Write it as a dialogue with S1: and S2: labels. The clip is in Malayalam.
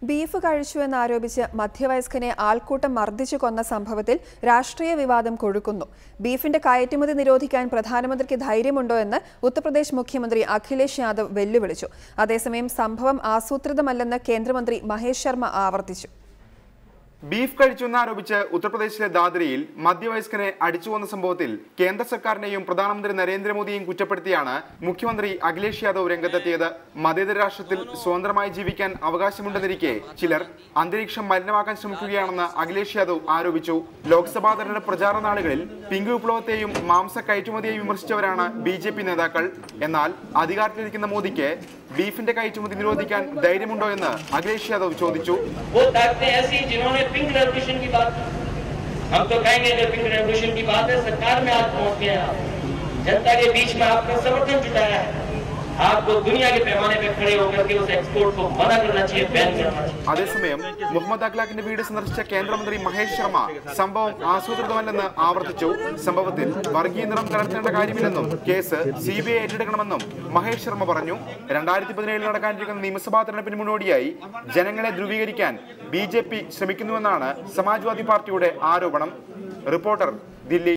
S1: ബീഫ് കഴിച്ചുവെന്നാരോപിച്ച് മധ്യവയസ്കനെ ആൾക്കൂട്ടം മർദ്ദിച്ചു കൊന്ന സംഭവത്തിൽ രാഷ്ട്രീയ വിവാദം കൊഴുക്കുന്നു. ബീഫിന്റെ കയറ്റുമതി നിരോധിക്കാൻ പ്രധാനമന്ത്രിക്ക് ധൈര്യമുണ്ടോ എന്ന് ഉത്തർപ്രദേശ് മുഖ്യമന്ത്രി അഖിലേഷ് യാദവ് വെല്ലുവിളിച്ചു. അതേസമയം സംഭവം ആസൂത്രിതമല്ലെന്ന് കേന്ദ്രമന്ത്രി മഹേഷ് ശർമ്മ ആവർത്തിച്ചു.
S2: ബീഫ് കഴിച്ചുവെന്നാരോപിച്ച് ഉത്തർപ്രദേശിലെ ദാദ്രയിൽ മധ്യവയസ്കനെ അടിച്ചുകൊന്ന സംഭവത്തിൽ കേന്ദ്ര സർക്കാരിനെയും പ്രധാനമന്ത്രി നരേന്ദ്രമോദിയെയും കുറ്റപ്പെടുത്തിയാണ് മുഖ്യമന്ത്രി അഖിലേഷ് യാദവ് രംഗത്തെത്തിയത്. മതേതര രാഷ്ട്രത്തിൽ സ്വതന്ത്രമായി ജീവിക്കാൻ അവകാശമുണ്ടെന്നിരിക്കെ ചിലർ അന്തരീക്ഷം മലിനമാക്കാൻ ശ്രമിക്കുകയാണെന്ന് അഖിലേഷ് യാദവ് ആരോപിച്ചു. ലോക്സഭാ തെരഞ്ഞെടുപ്പ് പ്രചാരണ നാളുകളിൽ പിങ്ക് വിപ്ലവത്തെയും മാംസ കയറ്റുമതിയെയും വിമർശിച്ചവരാണ് BJP നേതാക്കൾ. എന്നാൽ അധികാരത്തിലിരിക്കുന്ന മോദിക്ക് ബീഫിന്റെ കയറ്റുമതി നിരോധിക്കാൻ ധൈര്യമുണ്ടോ എന്ന് അഖിലേഷ് യാദവ് ചോദിച്ചു.
S3: पिंक रेवोल्यूशन की बात हम तो कहेंगे, अगर पिंक रेवोल्यूशन की बात है, सरकार में आप पहुंच गए हैं, जनता के बीच में आपने समर्थन जुटाया है, आपको दुनिया के पैमाने पे खड़े होकर के उस एक्सपोर्ट को मना करना चाहिए, बैन करना चाहिए.
S2: അതേസമയം മുഹമ്മദ് അഖ്ലാഖിന്റെ വീട് സന്ദർശിച്ച കേന്ദ്രമന്ത്രി മഹേഷ് ശർമ്മ സംഭവം ആസൂത്രിതമല്ലെന്ന് ആവർത്തിച്ചു. സംഭവത്തിൽ വർഗീയ നിറം കലർത്തേണ്ട കാര്യമില്ലെന്നും കേസ് CBI ഏറ്റെടുക്കണമെന്നും മഹേഷ് ശർമ്മ പറഞ്ഞു. 2017 നടക്കാനിരിക്കുന്ന നിയമസഭാ തെരഞ്ഞെടുപ്പിന് മുന്നോടിയായി ജനങ്ങളെ ധ്രുവീകരിക്കാൻ BJP ശ്രമിക്കുന്നുവെന്നാണ് സമാജ്വാദി പാർട്ടിയുടെ ആരോപണം. റിപ്പോർട്ടർ, ദില്ലി.